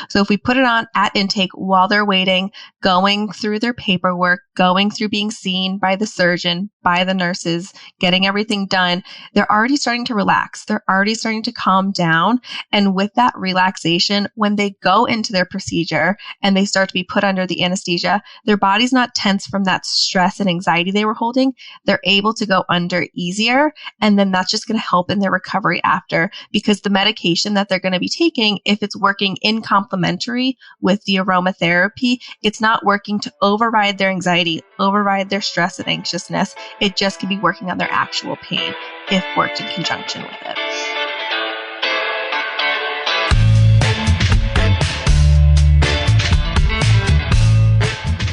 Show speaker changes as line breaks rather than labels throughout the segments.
So if we put it on at intake while they're waiting, going through their paperwork, going through being seen by the surgeon, by the nurses, getting everything done, they're already starting to relax. They're already starting to calm down. And with that relaxation, when they go into their procedure and they start to be put under the anesthesia, their body's not tense from that stress and anxiety they were holding. They're able to go under easier. And then that's just going to help in their recovery after, because the medication that they're going to be taking, if it's working in complementary with the aromatherapy, it's not working to override their anxiety, override their stress and anxiousness. It just can be working on their actual pain if worked in conjunction with it.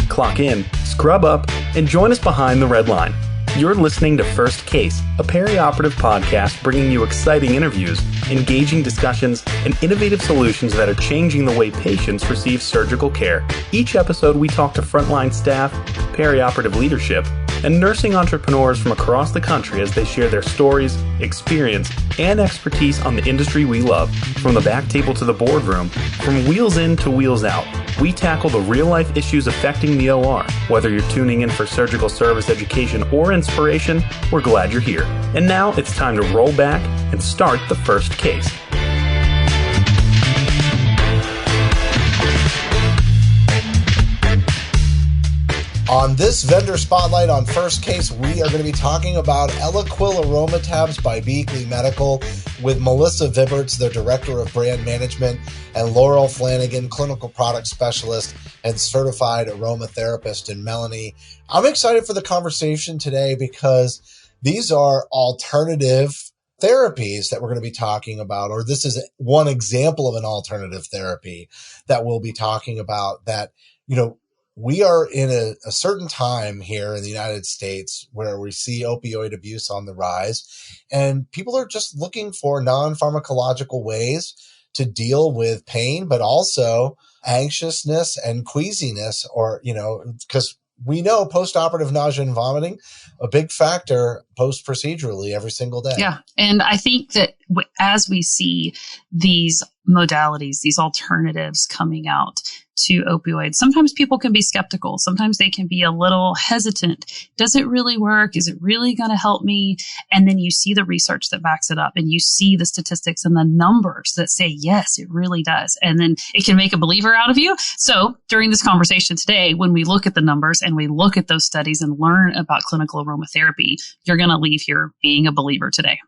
Clock in, scrub up, and join us behind the red line. You're listening to First Case, a perioperative podcast bringing you exciting interviews, engaging discussions, and innovative solutions that are changing the way patients receive surgical care. Each episode, we talk to frontline staff, perioperative leadership, and nursing entrepreneurs from across the country as they share their stories, experience, and expertise on the industry we love. From the back table to the boardroom, from wheels in to wheels out, we tackle the real-life issues affecting the OR. Whether you're tuning in for surgical service education or inspiration, we're glad you're here. And now it's time to roll back and start the first case.
On this Vendor Spotlight on First Case, we are going to be talking about Elequil Aromatabs by Beekley Medical with Melissa Vibberts, their Director of Brand Management, and Laurel Flanagan, Clinical Product Specialist and Certified Aromatherapist. And Melanie, I'm excited for the conversation today because these are alternative therapies that we're going to be talking about, or this is one example of an alternative therapy that we'll be talking about that, we are in a certain time here in the United States where we see opioid abuse on the rise, and people are just looking for non-pharmacological ways to deal with pain, but also anxiousness and queasiness, or, because we know postoperative nausea and vomiting, a big factor post-procedurally every single day.
Yeah. And I think that as we see these modalities, these alternatives coming out to opioids, sometimes people can be skeptical. Sometimes they can be a little hesitant. Does it really work? Is it really going to help me? And then you see the research that backs it up, and you see the statistics and the numbers that say, yes, it really does. And then it can make a believer out of you. So during this conversation today, when we look at the numbers and we look at those studies and learn about clinical aromatherapy, you're going to leave here being a believer today.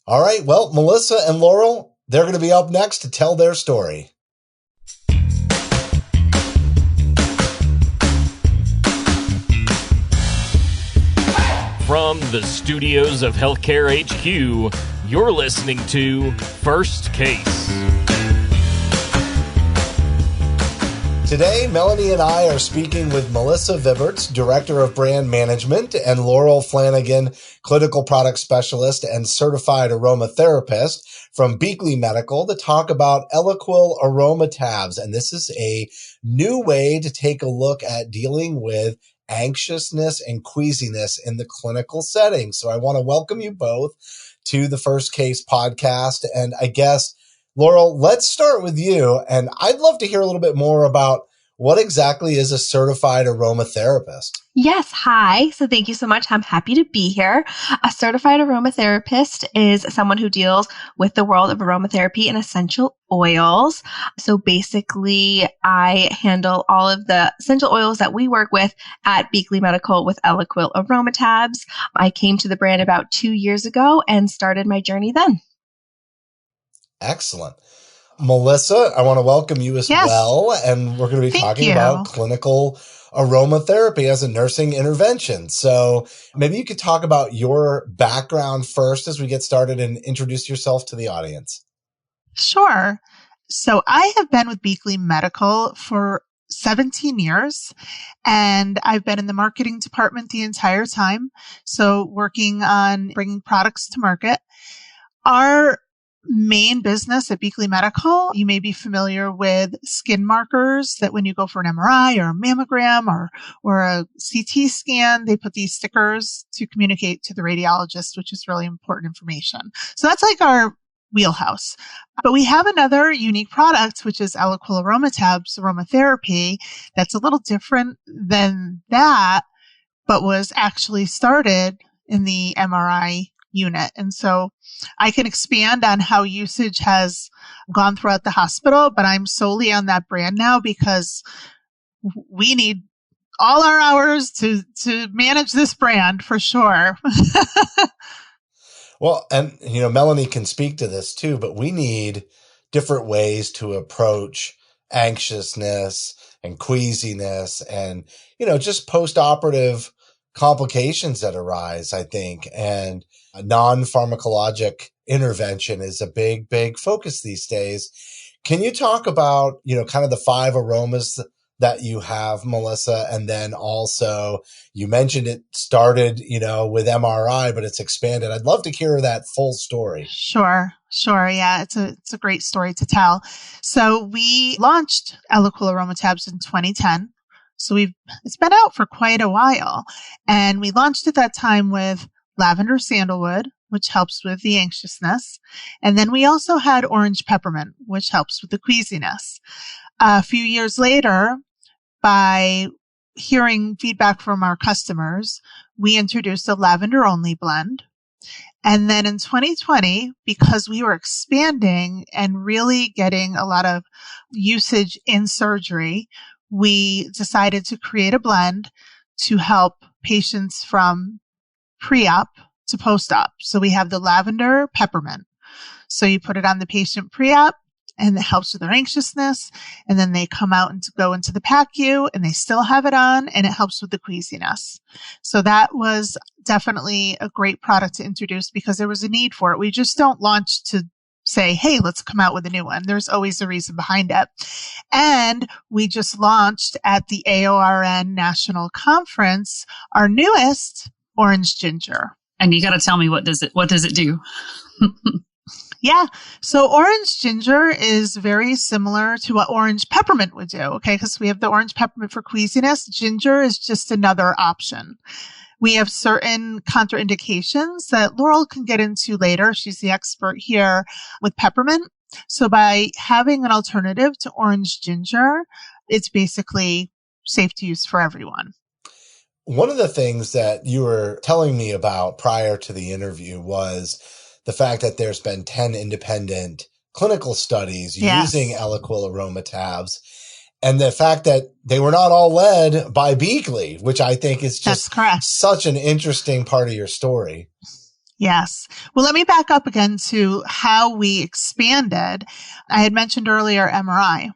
All right. Well, Melissa and Laurel, they're going to be up next to tell their story.
From the studios of Healthcare HQ, you're listening to First Case.
Today, Melanie and I are speaking with Melissa Vibberts, Director of Brand Management, and Laurel Flanagan, Clinical Product Specialist and Certified Aromatherapist from Beekley Medical, to talk about Elequil Aromatabs. And this is a new way to take a look at dealing with anxiousness and queasiness in the clinical setting. So I want to welcome you both to the First Case podcast. And I guess, Laurel, let's start with you. And I'd love to hear a little bit more about what exactly is a certified aromatherapist.
Yes. Hi. So thank you so much. I'm happy to be here. A certified aromatherapist is someone who deals with the world of aromatherapy and essential oils. So basically, I handle all of the essential oils that we work with at Beekley Medical with Elequil Aromatabs. I came to the brand about 2 years ago and started my journey then.
Excellent. Melissa, I want to welcome you as well. And we're going to be talking about clinical aromatherapy as a nursing intervention. So maybe you could talk about your background first as we get started and introduce yourself to the audience.
Sure. So I have been with Beekley Medical for 17 years, and I've been in the marketing department the entire time. So working on bringing products to market. Our main business at Beekley Medical, you may be familiar with skin markers that when you go for an MRI or a mammogram or a CT scan, they put these stickers to communicate to the radiologist, which is really important information. So that's like our wheelhouse. But we have another unique product, which is Elequil Aromatabs Aromatherapy, that's a little different than that, but was actually started in the MRI unit. And so I can expand on how usage has gone throughout the hospital, but I'm solely on that brand now because we need all our hours to manage this brand for sure.
Well, and, Melanie can speak to this too, but we need different ways to approach anxiousness and queasiness and, just postoperative complications that arise, I think. And a non-pharmacologic intervention is a big, big focus these days. Can you talk about, kind of the 5 aromas that you have, Melissa? And then also you mentioned it started, with MRI, but it's expanded. I'd love to hear that full story.
Sure. Yeah. It's a great story to tell. So we launched Elequil Aromatabs in 2010. So it's been out for quite a while, and we launched at that time with lavender sandalwood, which helps with the anxiousness. And then we also had orange peppermint, which helps with the queasiness. A few years later, by hearing feedback from our customers, we introduced a lavender only blend. And then in 2020, because we were expanding and really getting a lot of usage in surgery, we decided to create a blend to help patients from pre-op to post-op. So we have the lavender peppermint. So you put it on the patient pre-op, and it helps with their anxiousness. And then they come out and go into the PACU and they still have it on, and it helps with the queasiness. So that was definitely a great product to introduce because there was a need for it. We just don't launch to say, hey, let's come out with a new one. There's always a reason behind it. And we just launched at the AORN National Conference our newest orange ginger.
And you got to tell me, what does it do?
Yeah. So orange ginger is very similar to what orange peppermint would do. Okay. Because we have the orange peppermint for queasiness. Ginger is just another option. We have certain contraindications that Laurel can get into later. She's the expert here with peppermint. So by having an alternative to orange ginger, it's basically safe to use for everyone.
One of the things that you were telling me about prior to the interview was the fact that there's been 10 independent clinical studies using Elequil Aromatabs, and the fact that they were not all led by Beekley, which I think is just such an interesting part of your story.
Yes. Well, let me back up again to how we expanded. I had mentioned earlier MRI.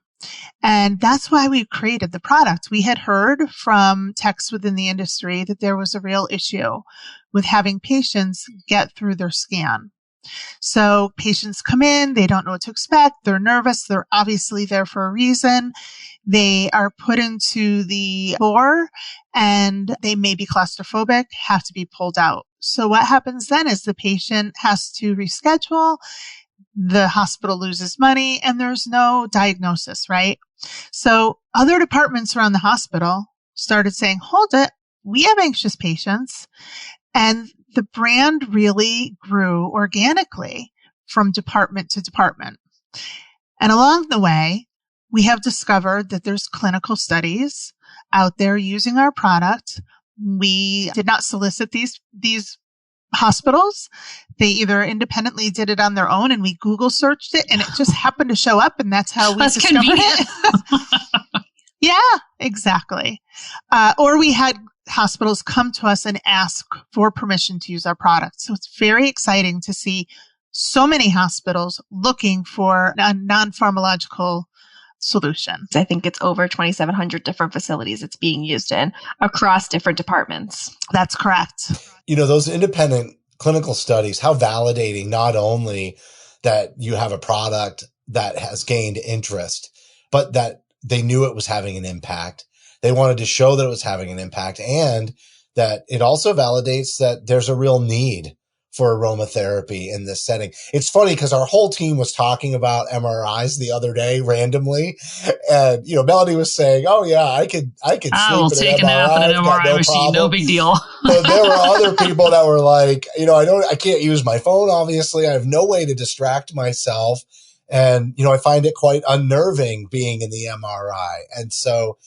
And that's why we created the product. We had heard from techs within the industry that there was a real issue with having patients get through their scan. So patients come in, they don't know what to expect, they're nervous, they're obviously there for a reason. They are put into the bore and they may be claustrophobic, have to be pulled out. So what happens then is the patient has to reschedule, the hospital loses money, and there's no diagnosis, right? So other departments around the hospital started saying, hold it, we have anxious patients. And the brand really grew organically from department to department. And along the way, we have discovered that there's clinical studies out there using our product. We did not solicit these hospitals. They either independently did it on their own, and we Google searched it, and it just happened to show up, and that's how we discovered it. Yeah, exactly. Or we had hospitals come to us and ask for permission to use our product. So it's very exciting to see so many hospitals looking for a non-pharmacological solution.
I think it's over 2,700 different facilities it's being used in across different departments.
That's correct.
Those independent clinical studies, how validating not only that you have a product that has gained interest, but that they knew it was having an impact. They wanted to show that it was having an impact, and that it also validates that there's a real need for aromatherapy in this setting. It's funny because our whole team was talking about MRIs the other day randomly. And, Melanie was saying, oh yeah, I could
I will
sleep
take
in
a
an
nap in an MRI machine. No big deal.
But there were other people that were like, I can't use my phone. Obviously, I have no way to distract myself. And, I find it quite unnerving being in the MRI. And so,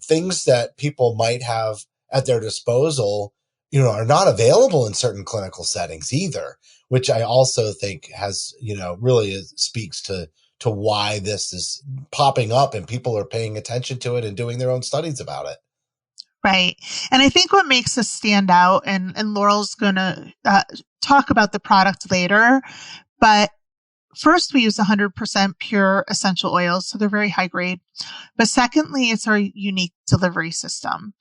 things that people might have at their disposal, are not available in certain clinical settings either, which I also think has, really speaks to why this is popping up and people are paying attention to it and doing their own studies about it.
Right. And I think what makes us stand out, and Laurel's going to talk about the product later, but first, we use 100% pure essential oils, so they're very high grade. But secondly, it's our unique delivery system.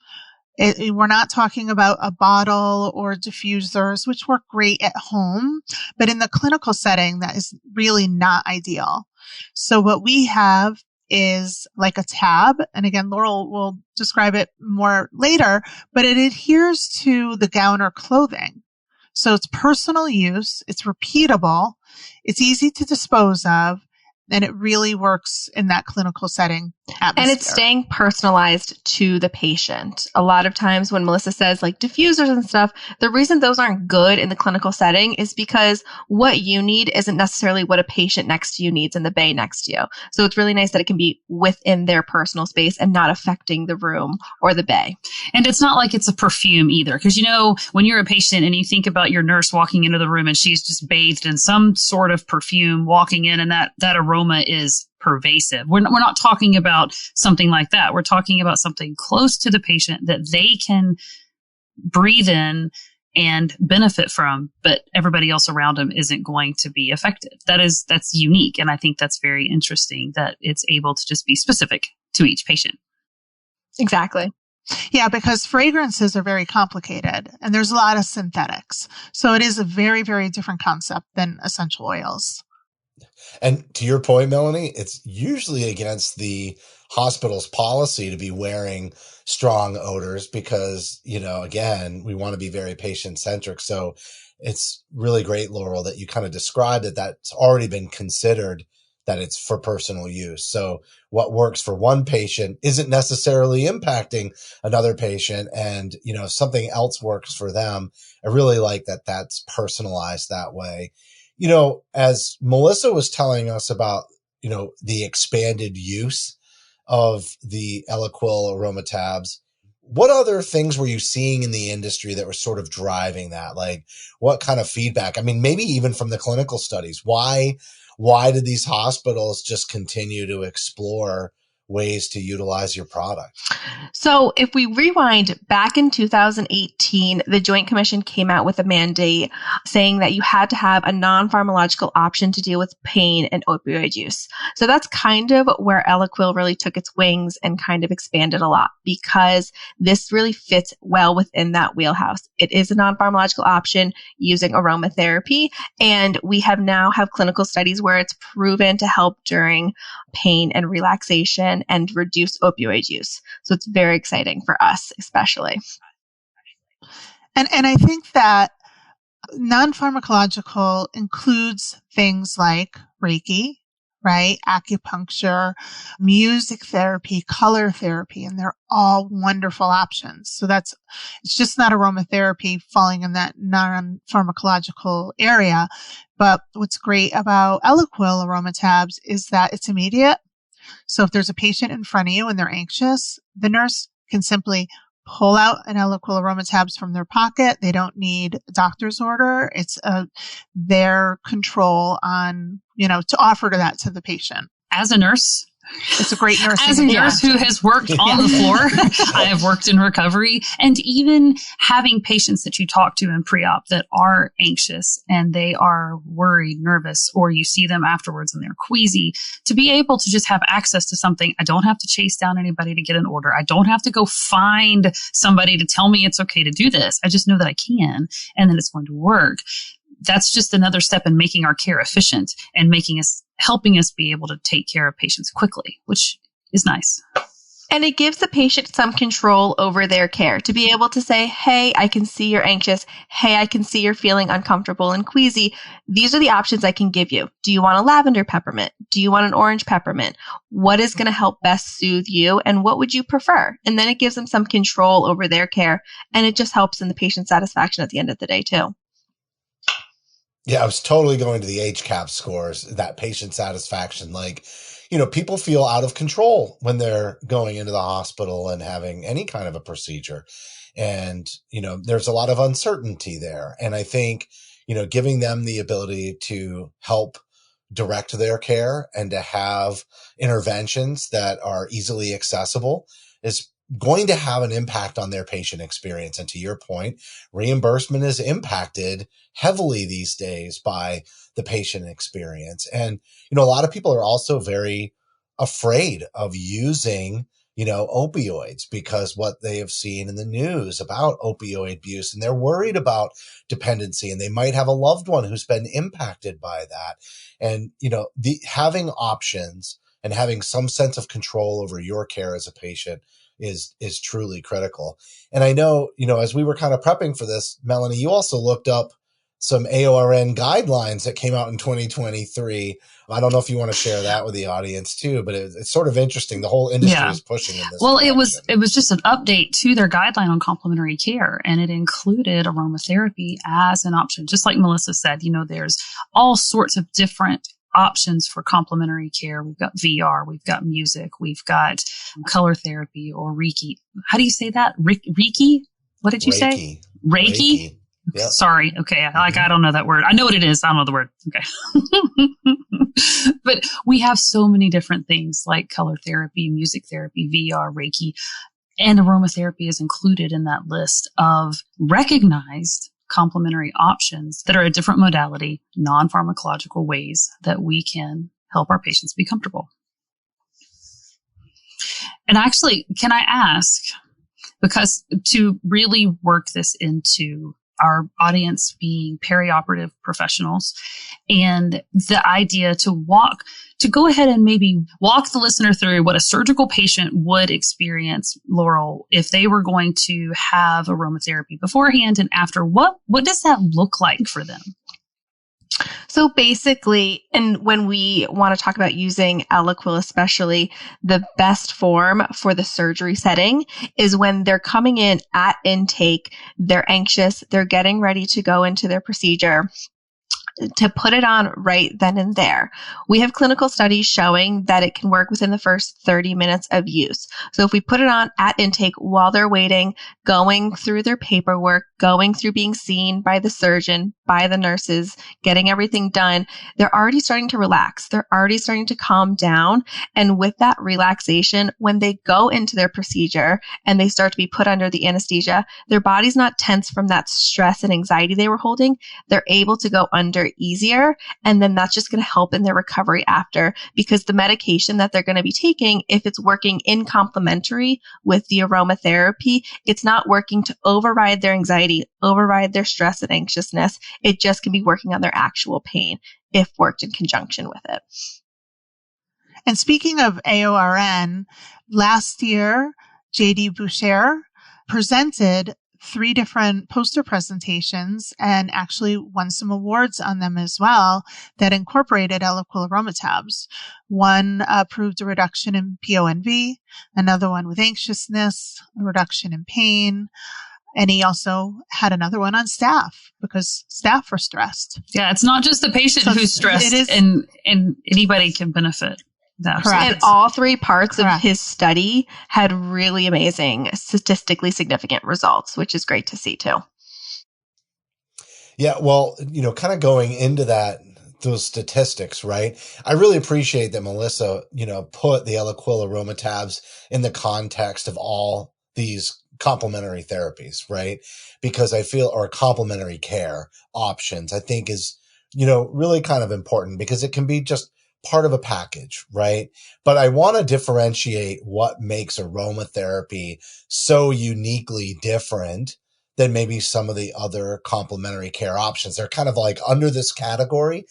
We're not talking about a bottle or diffusers, which work great at home, but in the clinical setting, that is really not ideal. So what we have is like a tab. And again, Laurel will describe it more later, but it adheres to the gown or clothing. So it's personal use, it's repeatable, it's easy to dispose of, and it really works in that clinical setting atmosphere.
And it's staying personalized to the patient. A lot of times when Melissa says like diffusers and stuff, the reason those aren't good in the clinical setting is because what you need isn't necessarily what a patient next to you needs in the bay next to you. So it's really nice that it can be within their personal space and not affecting the room or the bay.
And it's not like it's a perfume either. Because, when you're a patient and you think about your nurse walking into the room and she's just bathed in some sort of perfume walking in, and that aroma is pervasive. We're not talking about something like that. We're talking about something close to the patient that they can breathe in and benefit from, but everybody else around them isn't going to be affected. That's unique. And I think that's very interesting that it's able to just be specific to each patient.
Exactly.
Yeah, because fragrances are very complicated and there's a lot of synthetics. So it is a very, very different concept than essential oils.
And to your point, Melanie, it's usually against the hospital's policy to be wearing strong odors because, again, we want to be very patient-centric. So it's really great, Laurel, that you kind of described that that's already been considered that it's for personal use. So what works for one patient isn't necessarily impacting another patient. And, if something else works for them, I really like that that's personalized that way. As Melissa was telling us about, the expanded use of the Elequil Aromatabs, what other things were you seeing in the industry that were sort of driving that? Like what kind of feedback? I mean, maybe even from the clinical studies, why did these hospitals just continue to explore ways to utilize your product?
So if we rewind back in 2018, the Joint Commission came out with a mandate saying that you had to have a non-pharmacological option to deal with pain and opioid use. So that's kind of where Elequil really took its wings and kind of expanded a lot because this really fits well within that wheelhouse. It is a non-pharmacological option using aromatherapy, and we now have clinical studies where it's proven to help during pain and relaxation and reduce opioid use. So it's very exciting for us, especially.
And I think that non-pharmacological includes things like Reiki, right? Acupuncture, music therapy, color therapy, and they're all wonderful options. So it's just not aromatherapy falling in that non-pharmacological area. But what's great about Elequil Aromatabs is that it's immediate. So if there's a patient in front of you and they're anxious, the nurse can simply pull out an Elequil Aromatabs from their pocket. They don't need a doctor's order. It's their control on, to offer that to the patient.
As a nurse,
it's a great nursing.
As a nurse who has worked on the floor, I have worked in recovery, and even having patients that you talk to in pre-op that are anxious and they are worried, nervous, or you see them afterwards and they're queasy, to be able to just have access to something. I don't have to chase down anybody to get an order. I don't have to go find somebody to tell me it's okay to do this. I just know that I can and that it's going to work. That's just another step in making our care efficient and helping us be able to take care of patients quickly, which is nice.
And it gives the patient some control over their care to be able to say, hey, I can see you're anxious. Hey, I can see you're feeling uncomfortable and queasy. These are the options I can give you. Do you want a lavender peppermint? Do you want an orange peppermint? What is going to help best soothe you? And what would you prefer? And then it gives them some control over their care. And it just helps in the patient satisfaction at the end of the day, too.
Yeah, I was totally going to the HCAP scores, that patient satisfaction. Like, people feel out of control when they're going into the hospital and having any kind of a procedure. And, there's a lot of uncertainty there. And I think, giving them the ability to help direct their care and to have interventions that are easily accessible is going to have an impact on their patient experience. And to your point, reimbursement is impacted heavily these days by the patient experience. And, a lot of people are also very afraid of using, opioids because what they have seen in the news about opioid abuse, and they're worried about dependency, and they might have a loved one who's been impacted by that. And, having options and having some sense of control over your care as a patient is truly critical. And I know, as we were kind of prepping for this, Melanie, you also looked up some AORN guidelines that came out in 2023. I don't know if you want to share that with the audience too, but it's sort of interesting. The whole industry is pushing in this direction.
It was just an update to their guideline on complementary care, and it included aromatherapy as an option. Just like Melissa said, there's all sorts of different options for complementary care. We've got VR, we've got music, we've got color therapy or Reiki. How do you say that? Reiki? What did you say? Reiki?
Yep.
Sorry. Okay. I don't know that word. I know what it is. I don't know the word. Okay. But we have so many different things like color therapy, music therapy, VR, Reiki, and aromatherapy is included in that list of recognized complementary options that are a different modality, non-pharmacological ways that we can help our patients be comfortable. And actually, can I ask, because to really work this into our audience being perioperative professionals, and the idea to go ahead and maybe walk the listener through what a surgical patient would experience, Laurel, if they were going to have aromatherapy beforehand and after. What does that look like for them?
So basically, and when we want to talk about using Elequil especially, the best form for the surgery setting is when they're coming in at intake, they're anxious, they're getting ready to go into their procedure, to put it on right then and there. We have clinical studies showing that it can work within the first 30 minutes of use. So if we put it on at intake while they're waiting, going through their paperwork, going through being seen by the surgeon, by the nurses, getting everything done, they're already starting to relax. They're already starting to calm down. And with that relaxation, when they go into their procedure and they start to be put under the anesthesia, their body's not tense from that stress and anxiety they were holding. They're able to go under easier. And then that's just going to help in their recovery after, because the medication that they're going to be taking, if it's working in complementary with the aromatherapy, it's not working to override their anxiety, override their stress and anxiousness. It just can be working on their actual pain if worked in conjunction with it.
And speaking of AORN, last year, J.D. Boucher presented 3 different poster presentations and actually won some awards on them as well that incorporated Elequil Aromatabs. One proved a reduction in PONV, another one with anxiousness, a reduction in pain, and he also had another one on staff because staff are stressed.
Yeah, it's not just the patient who's stressed, and anybody can benefit.
Correct. And all 3 parts of his study had really amazing, statistically significant results, which is great to see too.
Yeah, well, kind of going into those statistics, right? I really appreciate that Melissa, put the Elequil Aromatabs in the context of all these complementary therapies, right? Because I feel, or complementary care options, I think is, really kind of important because it can be just part of a package, right? But I want to differentiate what makes aromatherapy so uniquely different than maybe some of the other complementary care options. They're kind of like under this category,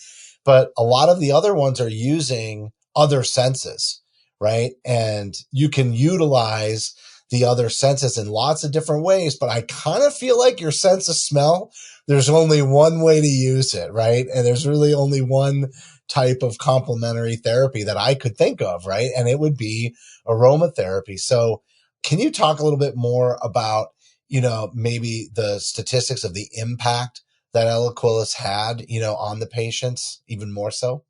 but a lot of the other ones are using other senses, right? And you can utilize the other senses in lots of different ways, but I kind of feel like your sense of smell, there's only one way to use it, right? And there's really only one type of complementary therapy that I could think of, right? And it would be aromatherapy. So can you talk a little bit more about, maybe the statistics of the impact that Elequil has had, on the patients, even more so?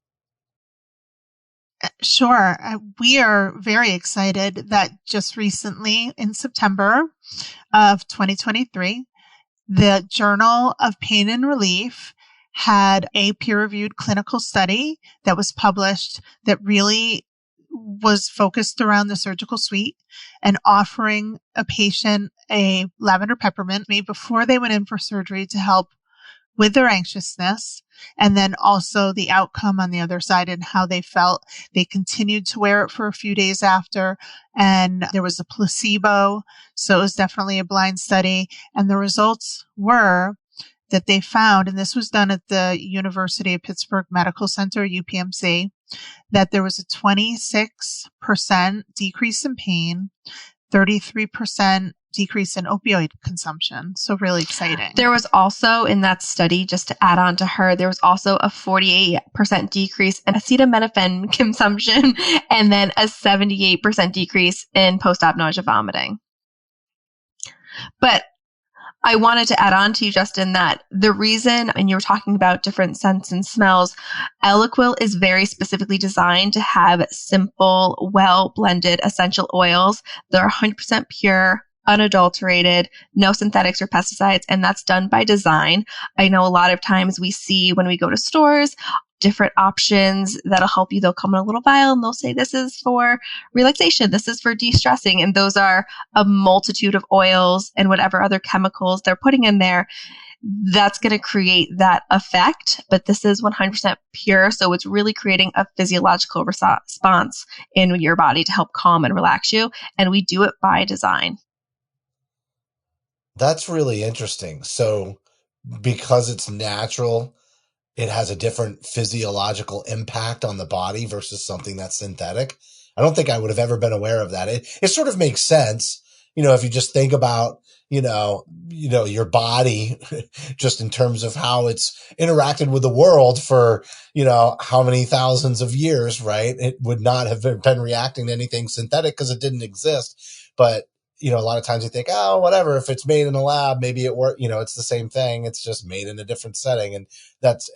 Sure. We are very excited that just recently in September of 2023, the Journal of Pain and Relief had a peer-reviewed clinical study that was published that really was focused around the surgical suite and offering a patient a lavender peppermint made before they went in for surgery to help with their anxiousness, and then also the outcome on the other side and how they felt. They continued to wear it for a few days after, and there was a placebo. So it was definitely a blind study. And the results were that they found, and this was done at the University of Pittsburgh Medical Center, UPMC, that there was a 26% decrease in pain, 33% decrease in opioid consumption. So really exciting.
There was also in that study, just to add on to her, there was also a 48% decrease in acetaminophen consumption and then a 78% decrease in post-op nausea vomiting. But I wanted to add on to you, Justin, that the reason, and you were talking about different scents and smells, Elequil is very specifically designed to have simple, well-blended essential oils that are 100% pure, unadulterated, no synthetics or pesticides, and that's done by design. I know a lot of times we see when we go to stores, different options that'll help you. They'll come in a little vial and they'll say, this is for relaxation, this is for de-stressing. And those are a multitude of oils and whatever other chemicals they're putting in there. That's going to create that effect. But this is 100% pure. So it's really creating a physiological response in your body to help calm and relax you. And we do it by design.
That's really interesting. So because it's natural, it has a different physiological impact on the body versus something that's synthetic. I don't think I would have ever been aware of that. It sort of makes sense, if you just think about, your body just in terms of how it's interacted with the world for, how many thousands of years, right? It would not have been reacting to anything synthetic because it didn't exist. But a lot of times you think, oh, whatever, if it's made in a lab, maybe it works, it's the same thing. It's just made in a different setting. And that's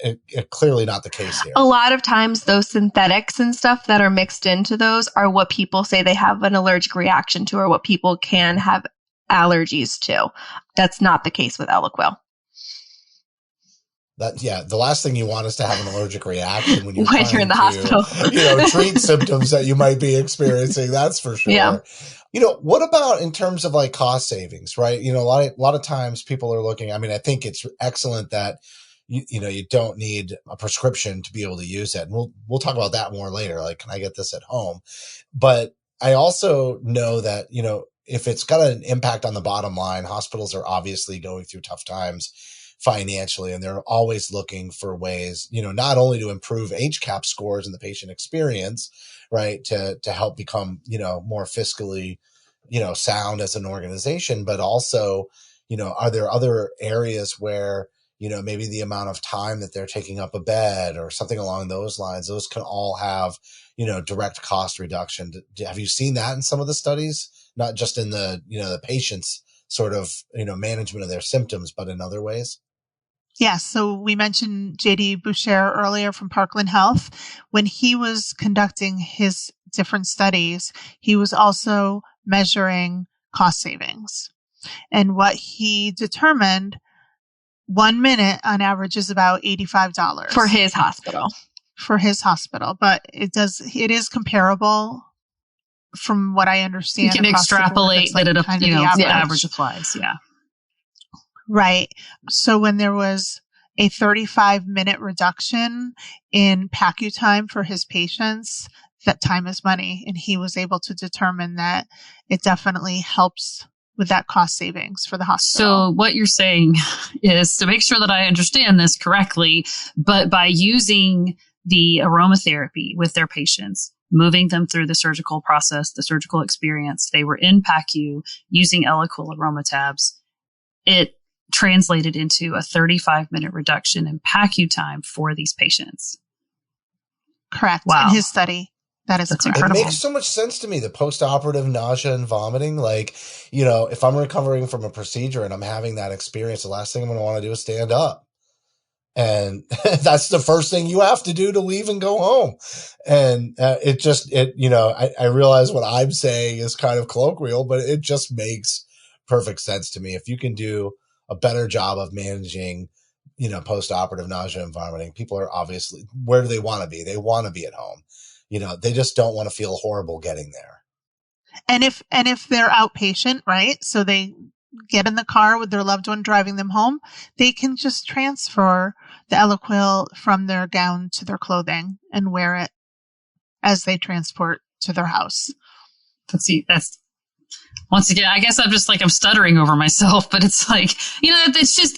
clearly not the case here.
A lot of times those synthetics and stuff that are mixed into those are what people say they have an allergic reaction to or what people can have allergies to. That's not the case with Elequil.
The last thing you want is to have an allergic reaction when you're
in the hospital.
Treat symptoms that you might be experiencing. That's for sure.
Yeah.
What about in terms of like cost savings, right? A lot of times people are looking, I think it's excellent that you don't need a prescription to be able to use it. And we'll talk about that more later. Like, can I get this at home? But I also know that, if it's got an impact on the bottom line, hospitals are obviously going through tough times financially, and they're always looking for ways, not only to improve HCAHPS scores and the patient experience, right, to help become, more fiscally, sound as an organization, but also, are there other areas where, maybe the amount of time that they're taking up a bed or something along those lines, those can all have, direct cost reduction. Have you seen that in some of the studies? Not just in the, the patient's sort of, management of their symptoms, but in other ways?
Yes. So we mentioned JD Boucher earlier from Parkland Health. When he was conducting his different studies, he was also measuring cost savings. And what he determined, 1 minute on average is about $85
for his hospital.
But it is comparable from what I understand.
You can extrapolate that the average applies. Yeah.
Right. So when there was a 35-minute reduction in PACU time for his patients, that time is money. And he was able to determine that it definitely helps with that cost savings for the hospital.
So what you're saying is, to make sure that I understand this correctly, but by using the aromatherapy with their patients, moving them through the surgical process, the surgical experience. They were in PACU using Elequil Aromatabs. It translated into a 35-minute reduction in PACU time for these patients.
Correct.
Wow.
In his study. That's
incredible.
It makes so much sense to me, the postoperative nausea and vomiting. Like, you know, if I'm recovering from a procedure and I'm having that experience, the last thing I'm going to want to do is stand up. And that's the first thing you have to do to leave and go home. And I realize what I'm saying is kind of colloquial, but it just makes perfect sense to me. If you can do a better job of managing, postoperative nausea and vomiting, people are obviously, where do they want to be? They want to be at home. They just don't want to feel horrible getting there.
And if they're outpatient, right? So they get in the car with their loved one driving them home, they can just transfer the Elequil from their gown to their clothing and wear it as they transport to their house.
That's once again, I guess I'm stuttering over myself, but it's like,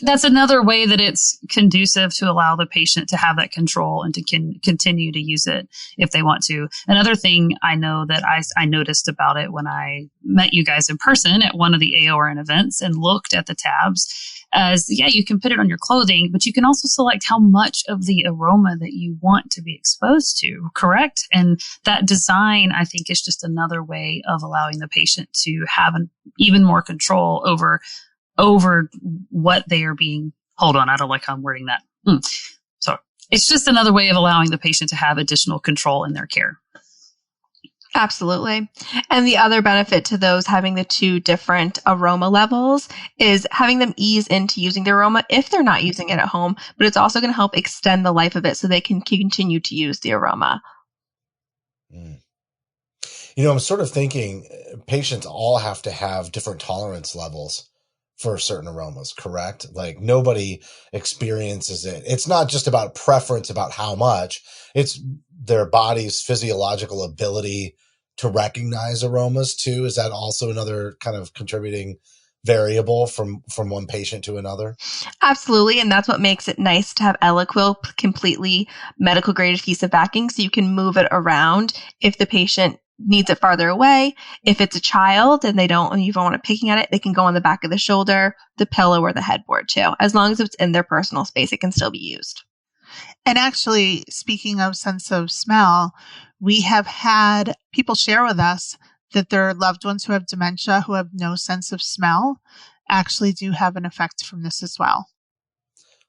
that's another way that it's conducive to allow the patient to have that control and to continue to use it if they want to. Another thing I know that I noticed about it when I met you guys in person at one of the AORN events and looked at the tabs as, you can put it on your clothing, but you can also select how much of the aroma that you want to be exposed to, correct? And that design, I think, is just another way of allowing the patient to have even more control over what they are being. Hold on, I don't like how I'm wording that. So it's just another way of allowing the patient to have additional control in their care.
Absolutely. And the other benefit to those having the two different aroma levels is having them ease into using the aroma if they're not using it at home, but it's also going to help extend the life of it so they can continue to use the aroma.
I'm sort of thinking patients all have to have different tolerance levels for certain aromas, correct? Like nobody experiences it. It's not just about preference about how much, it's their body's physiological ability to recognize aromas too. Is that also another kind of contributing variable from one patient to another?
Absolutely. And that's what makes it nice to have Elequil completely medical grade adhesive backing. So you can move it around if the patient needs it farther away. If it's a child and you don't want it picking at it, they can go on the back of the shoulder, the pillow, or the headboard too. As long as it's in their personal space, it can still be used.
And actually, speaking of sense of smell, we have had people share with us that their loved ones who have dementia, who have no sense of smell, actually do have an effect from this as well.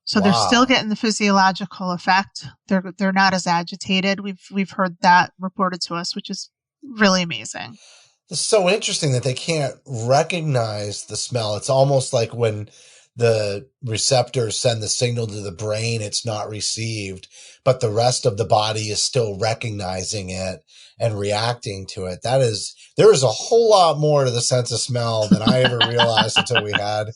So They're still getting the physiological effect. They're not as agitated. We've heard that reported to us, which is really amazing.
It's so interesting that they can't recognize the smell. It's almost like when the receptors send the signal to the brain, it's not received, but the rest of the body is still recognizing it and reacting to it. There is a whole lot more to the sense of smell than I ever realized until we had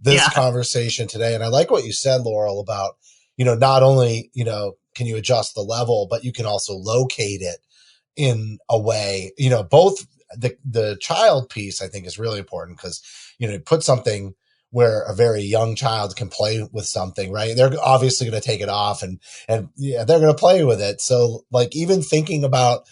this conversation today. And I like what you said, Laurel, about, not only, can you adjust the level, but you can also locate it in a way, both the child piece, I think, is really important because, put something where a very young child can play with something, right? They're obviously going to take it off and they're going to play with it. So like even thinking about,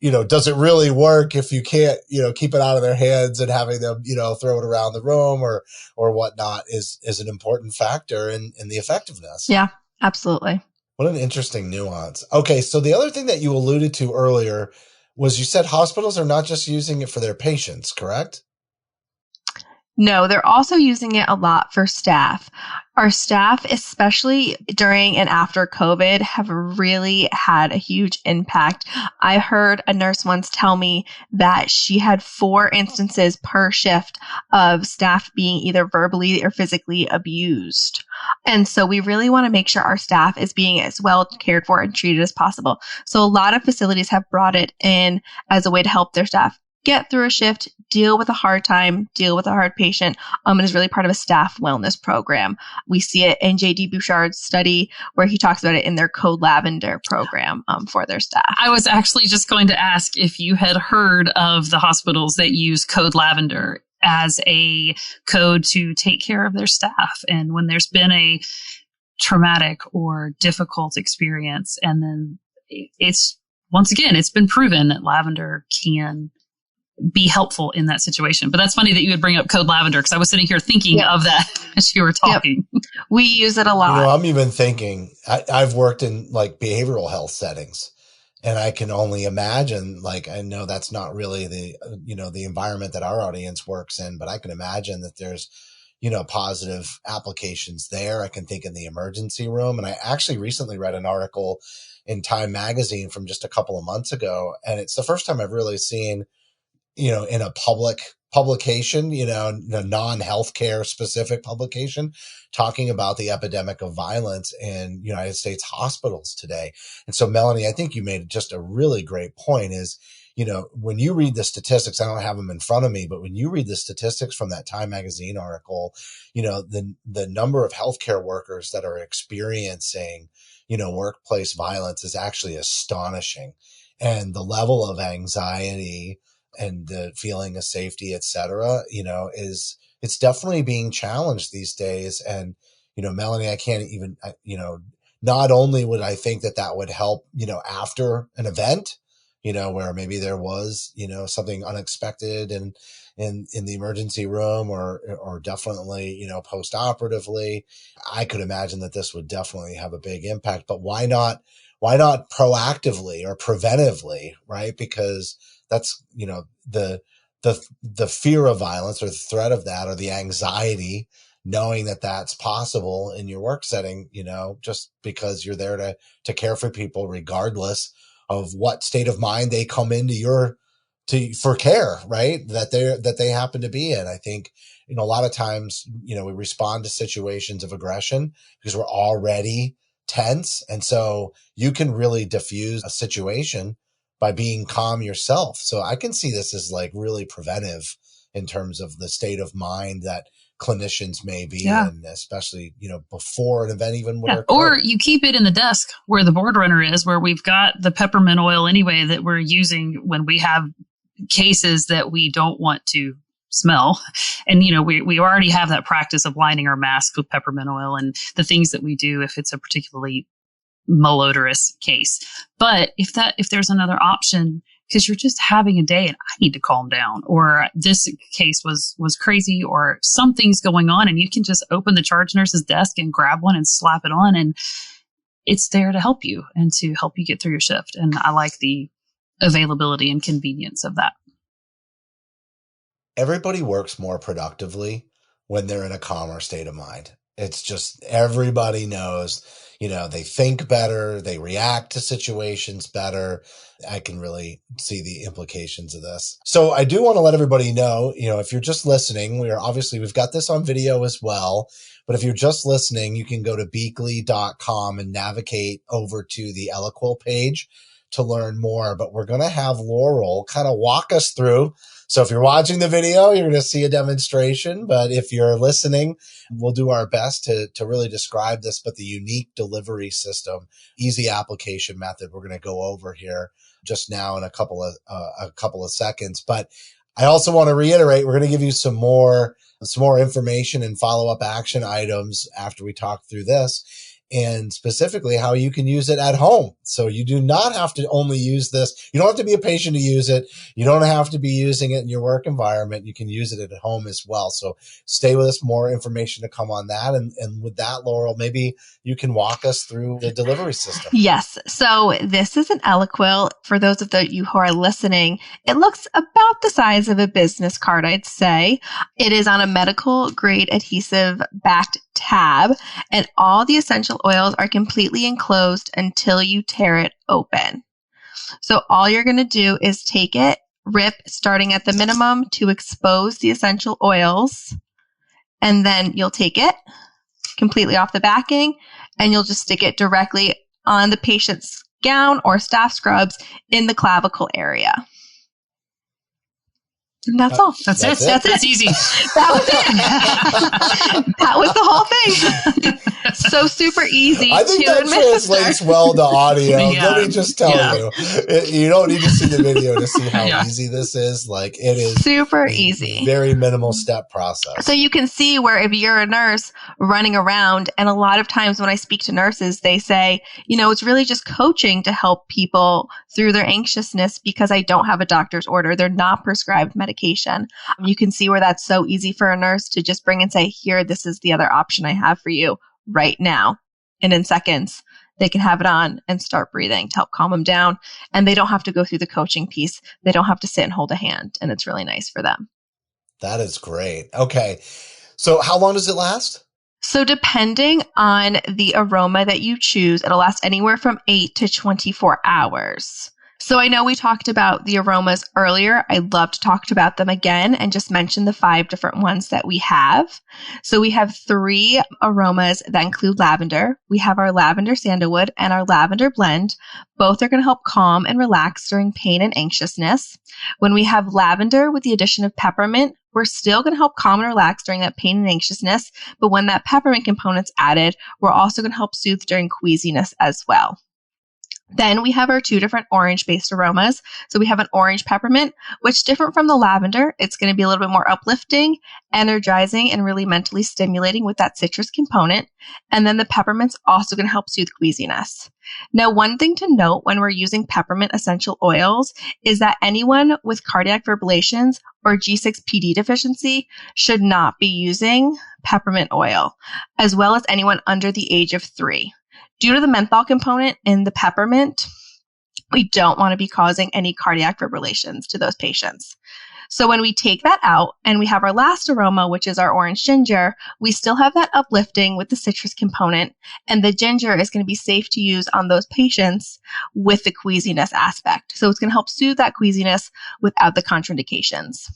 does it really work if you can't, keep it out of their hands and having them, throw it around the room or whatnot is an important factor in the effectiveness.
Yeah, absolutely.
What an interesting nuance. Okay. So the other thing that you alluded to earlier was you said hospitals are not just using it for their patients, correct?
No, they're also using it a lot for staff. Our staff, especially during and after COVID, have really had a huge impact. I heard a nurse once tell me that she had 4 instances per shift of staff being either verbally or physically abused. And so we really want to make sure our staff is being as well cared for and treated as possible. So a lot of facilities have brought it in as a way to help their staff get through a shift, deal with a hard time, deal with a hard patient, and is really part of a staff wellness program. We see it in J.D. Bouchard's study where he talks about it in their Code Lavender program for their staff.
I was actually just going to ask if you had heard of the hospitals that use Code Lavender as a code to take care of their staff. And when there's been a traumatic or difficult experience, and then it's once again, it's been proven that lavender can be helpful in that situation. But that's funny that you would bring up Code Lavender, because I was sitting here thinking of that as you were talking.
Yep. We use it a lot.
You know, I'm even thinking, I've worked in like behavioral health settings, and I can only imagine, like, I know that's not really the environment that our audience works in, but I can imagine that there's, positive applications there. I can think in the emergency room. And I actually recently read an article in Time Magazine from just a couple of months ago. And it's the first time I've really seen, in a public publication, a non-healthcare specific publication, talking about the epidemic of violence in United States hospitals today. And so, Melanie, I think you made just a really great point is, when you read the statistics, I don't have them in front of me, but when you read the statistics from that Time Magazine article, the number of healthcare workers that are experiencing, workplace violence is actually astonishing. And the level of anxiety and the feeling of safety, et cetera, it's definitely being challenged these days. And, Melanie, I can't even, not only would I think that would help, after an event, where maybe there was, something unexpected in the emergency room or definitely, post-operatively, I could imagine that this would definitely have a big impact. But why not proactively or preventively, right? Because that's, the fear of violence or the threat of that, or the anxiety, knowing that that's possible in your work setting, just because you're there to care for people regardless of what state of mind they come into for care, right? That they happen to be in. I think, a lot of times, we respond to situations of aggression because we're already tense. And so you can really diffuse a situation by being calm yourself. So I can see this as like really preventive in terms of the state of mind that clinicians may be in, especially, before an event even would occur.
Or you keep it in the desk where the board runner is, where we've got the peppermint oil anyway that we're using when we have cases that we don't want to smell. And, we already have that practice of lining our masks with peppermint oil and the things that we do if it's a particularly malodorous case. But if there's another option, because you're just having a day and I need to calm down, or this case was crazy, or something's going on, and you can just open the charge nurse's desk and grab one and slap it on, and it's there to help you and to help you get through your shift. And I like the availability and convenience of that.
Everybody works more productively when they're in a calmer state of mind. It's just, everybody knows, they think better, they react to situations better. I can really see the implications of this. So I do want to let everybody know, if you're just listening, we've got this on video as well. But if you're just listening, you can go to beekley.com and navigate over to the Elequil page to learn more. But we're going to have Laurel kind of walk us through. So if you're watching the video, you're going to see a demonstration. But if you're listening, we'll do our best to really describe this. But the unique delivery system, easy application method, we're going to go over here just now in a couple of seconds. But I also want to reiterate, we're going to give you some more information and follow-up action items after we talk through this, and specifically how you can use it at home. So you do not have to only use this. You don't have to be a patient to use it. You don't have to be using it in your work environment. You can use it at home as well. So stay with us. More information to come on that. And with that, Laurel, maybe you can walk us through the delivery system.
Yes. So this is an Elequil. For those of you who are listening, it looks about the size of a business card, I'd say. It is on a medical grade adhesive backed tab, and all the essential oils are completely enclosed until you tear it open. So all you're going to do is take it, rip starting at the minimum to expose the essential oils, and then you'll take it completely off the backing and you'll just stick it directly on the patient's gown or staff scrubs in the clavicle area. And that's all.
That's it. That's easy.
That was it. That was the whole thing. So super easy
I think
to
that
administer.
translates well to audio.
Yeah.
Let me just tell you. You don't need to see the video to see how
Yeah.
easy this is. Like, it is
Super
a
easy.
very minimal step process.
So you can see where if you're a nurse running around, and a lot of times when I speak to nurses, they say, it's really just coaching to help people through their anxiousness because I don't have a doctor's order. They're not prescribed medication. You can see where that's so easy for a nurse to just bring and say, here, this is the other option I have for you right now. And in seconds, they can have it on and start breathing to help calm them down. And they don't have to go through the coaching piece. They don't have to sit and hold a hand. And it's really nice for them.
That is great. Okay. So how long does it last?
So depending on the aroma that you choose, it'll last anywhere from 8 to 24 hours. So I know we talked about the aromas earlier. I'd love to talk about them again and just mention the 5 different ones that we have. So we have 3 aromas that include lavender. We have our lavender sandalwood and our lavender blend. Both are going to help calm and relax during pain and anxiousness. When we have lavender with the addition of peppermint, we're still going to help calm and relax during that pain and anxiousness. But when that peppermint component's added, we're also going to help soothe during queasiness as well. Then we have our 2 different orange-based aromas. So we have an orange peppermint, which different from the lavender. It's going to be a little bit more uplifting, energizing, and really mentally stimulating with that citrus component. And then the peppermint's also going to help soothe queasiness. Now, one thing to note when we're using peppermint essential oils is that anyone with cardiac fibrillations or G6PD deficiency should not be using peppermint oil, as well as anyone under the age of 3. Due to the menthol component in the peppermint, we don't want to be causing any cardiac fibrillations to those patients. So when we take that out and we have our last aroma, which is our orange ginger, we still have that uplifting with the citrus component. And the ginger is going to be safe to use on those patients with the queasiness aspect. So it's going to help soothe that queasiness without the contraindications.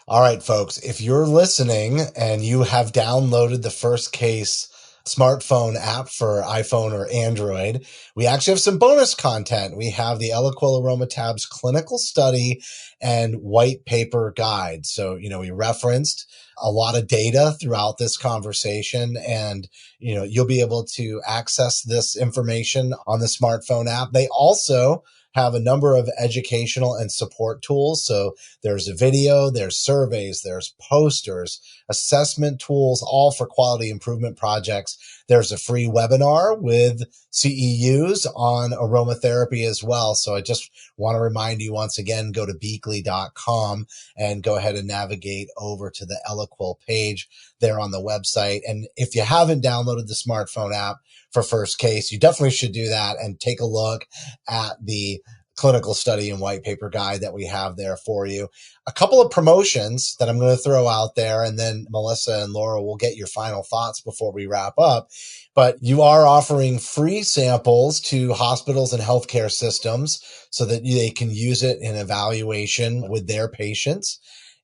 All right, folks, if you're listening and you have downloaded the First Case smartphone app for iPhone or Android, we actually have some bonus content. We have the Elequil Aromatabs clinical study and white paper guide. So, we referenced a lot of data throughout this conversation, and, you'll be able to access this information on the smartphone app. They also have a number of educational and support tools. So there's a video, there's surveys, there's posters, assessment tools, all for quality improvement projects. There's a free webinar with CEUs on aromatherapy as well. So I just want to remind you once again, go to beekley.com and go ahead and navigate over to the Elequil page there on the website. And if you haven't downloaded the smartphone app for First Case, you definitely should do that and take a look at the clinical study and white paper guide that we have there for you. A couple of promotions that I'm going to throw out there, and then Melissa and Laurel will get your final thoughts before we wrap up. But you are offering free samples to hospitals and healthcare systems so that they can use it in evaluation with their patients.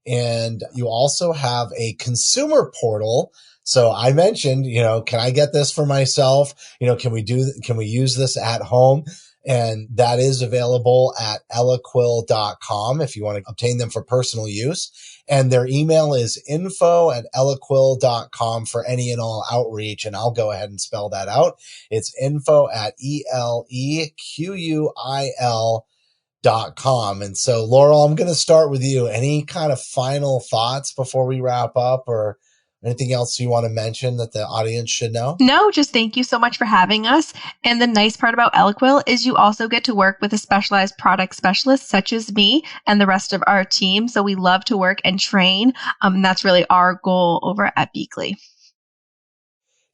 And you also have a consumer portal. So I mentioned, can I get this for myself? Can we use this at home? And that is available at elequil.com if you want to obtain them for personal use. And their email is info@elequil.com for any and all outreach. And I'll go ahead and spell that out. It's info@elequil.com. And so, Laurel, I'm going to start with you. Any kind of final thoughts before we wrap up, or anything else you want to mention that the audience should know?
No, just thank you so much for having us. And the nice part about Elequil is you also get to work with a specialized product specialist such as me and the rest of our team. So we love to work and train. And that's really our goal over at Beekley.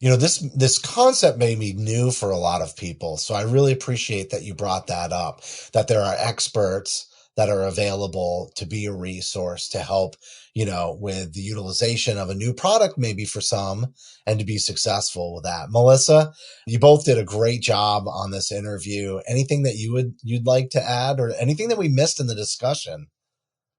This concept may be new for a lot of people. So I really appreciate that you brought that up, that there are experts that are available to be a resource to help, with the utilization of a new product, maybe for some, and to be successful with that. Melissa, you both did a great job on this interview. Anything that you'd like to add, or anything that we missed in the discussion?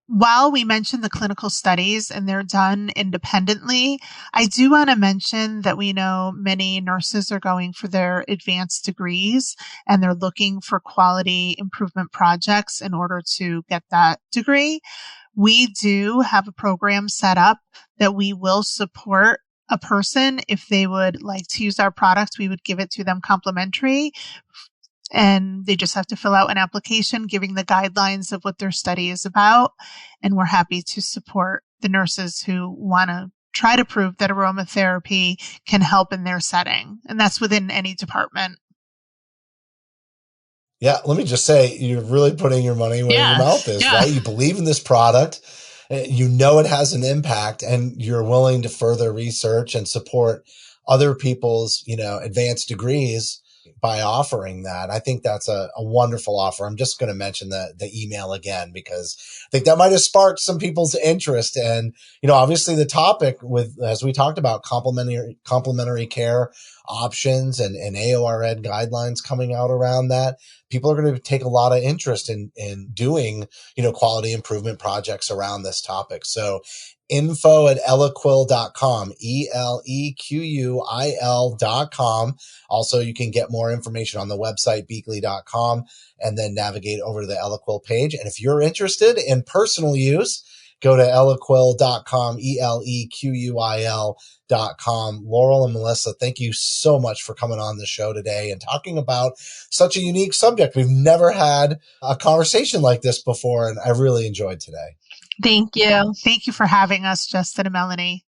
While we mentioned the clinical studies and they're done independently, I do want to mention that we know many nurses are going for their advanced degrees and they're looking for quality improvement projects in order to get that degree. We do have a program set up that we will support a person, if they would like to use our products, we would give it to them complimentary. And they just have to fill out an application giving the guidelines of what their study is about. And we're happy to support the nurses who want to try to prove that aromatherapy can help in their setting. And that's within any department.
Yeah, let me just say, you're really putting your money where your mouth is, right? You believe in this product, you know it has an impact, and you're willing to further research and support other people's, advanced degrees by offering that. I think that's a wonderful offer. I'm just going to mention the email again, because I think that might have sparked some people's interest. And, obviously the topic as we talked about, complementary care options and AORN guidelines coming out around that, people are going to take a lot of interest in doing, quality improvement projects around this topic. So info@elequil.com, ELEQUIL.com. Also, you can get more information on the website, beekley.com, and then navigate over to the Elequil page. And if you're interested in personal use, go to elequil.com, ELEQUIL.com. Laurel and Melissa, thank you so much for coming on the show today and talking about such a unique subject. We've never had a conversation like this before, and I really enjoyed today.
Thank you.
Thank you for having us, Justin and Melanie.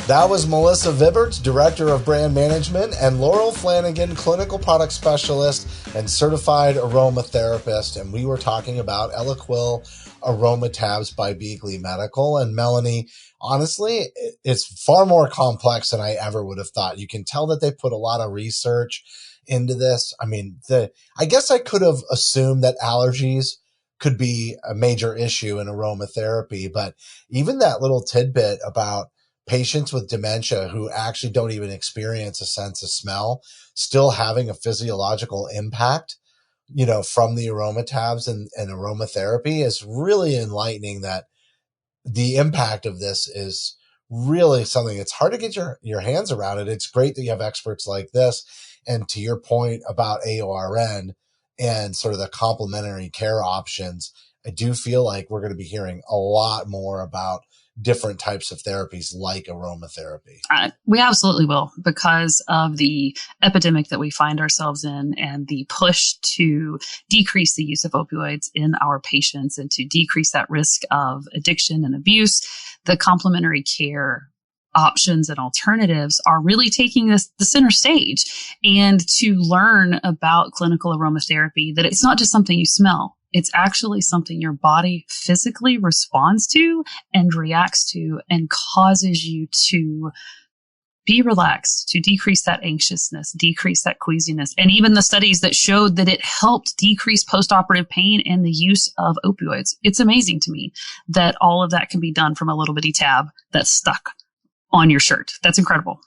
That was Melissa Vibberts, Director of Brand Management, and Laurel Flanagan, Clinical Product Specialist and Certified Aromatherapist. And we were talking about Elequil Aromatabs by Beekley Medical. And Melanie, honestly, it's far more complex than I ever would have thought. You can tell that they put a lot of research into this. I mean, I guess I could have assumed that allergies could be a major issue in aromatherapy, but even that little tidbit about patients with dementia who actually don't even experience a sense of smell still having a physiological impact, from the aromatabs and aromatherapy is really enlightening. That the impact of this is really something. It's hard to get your hands around it. It's great that you have experts like this. And to your point about AORN and sort of the complementary care options, I do feel like we're going to be hearing a lot more about different types of therapies like aromatherapy.
We absolutely will, because of the epidemic that we find ourselves in and the push to decrease the use of opioids in our patients and to decrease that risk of addiction and abuse. The complementary care options and alternatives are really taking the center stage. And to learn about clinical aromatherapy, that it's not just something you smell. It's actually something your body physically responds to and reacts to and causes you to be relaxed, to decrease that anxiousness, decrease that queasiness. And even the studies that showed that it helped decrease postoperative pain and the use of opioids. It's amazing to me that all of that can be done from a little bitty tab that's stuck on your shirt. That's incredible.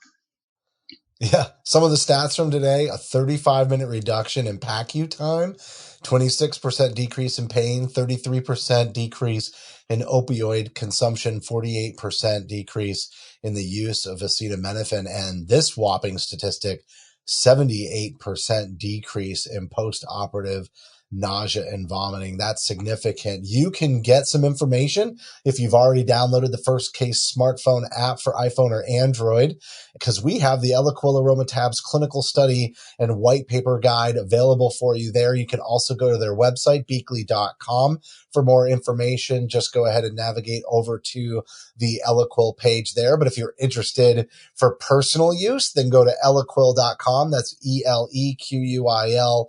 Yeah. Some of the stats from today: a 35-minute reduction in PACU time, 26% decrease in pain, 33% decrease in opioid consumption, 48% decrease in the use of acetaminophen, and this whopping statistic, 78% decrease in postoperative nausea and vomiting. That's significant. You can get some information if you've already downloaded the First Case smartphone app for iPhone or Android, because we have the Elequil Aromatabs clinical study and white paper guide available for you there. You can also go to their website, beekley.com, for more information. Just go ahead and navigate over to the Elequil page there. But if you're interested for personal use, then go to elequil.com. That's ELEQUIL.com.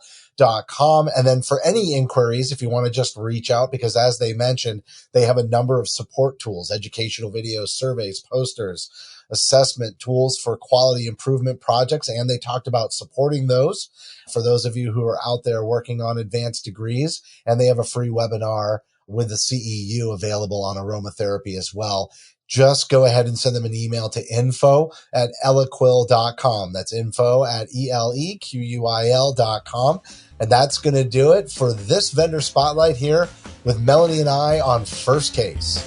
And then for any inquiries, if you want to just reach out, because as they mentioned, they have a number of support tools, educational videos, surveys, posters, assessment tools for quality improvement projects. And they talked about supporting those for those of you who are out there working on advanced degrees. And they have a free webinar with the CEU available on aromatherapy as well. Just go ahead and send them an email to info@elequil.com. That's info@elequil.com. And that's going to do it for this Vendor Spotlight here with Melanie and I on First Case.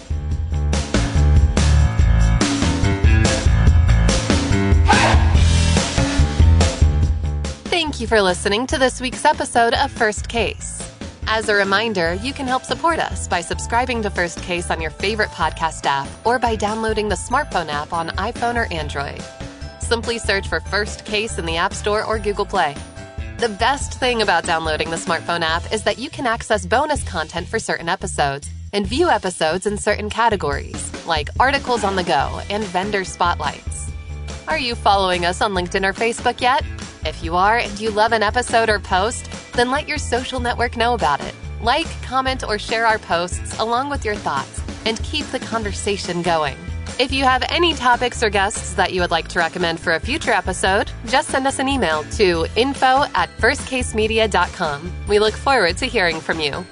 Thank you for listening to this week's episode of First Case. As a reminder, you can help support us by subscribing to First Case on your favorite podcast app or by downloading the smartphone app on iPhone or Android. Simply search for First Case in the App Store or Google Play. The best thing about downloading the smartphone app is that you can access bonus content for certain episodes and view episodes in certain categories, like articles on the go and vendor spotlights. Are you following us on LinkedIn or Facebook yet? If you are and you love an episode or post, then let your social network know about it. Like, comment, or share our posts along with your thoughts and keep the conversation going. If you have any topics or guests that you would like to recommend for a future episode, just send us an email to info@firstcasemedia.com. We look forward to hearing from you.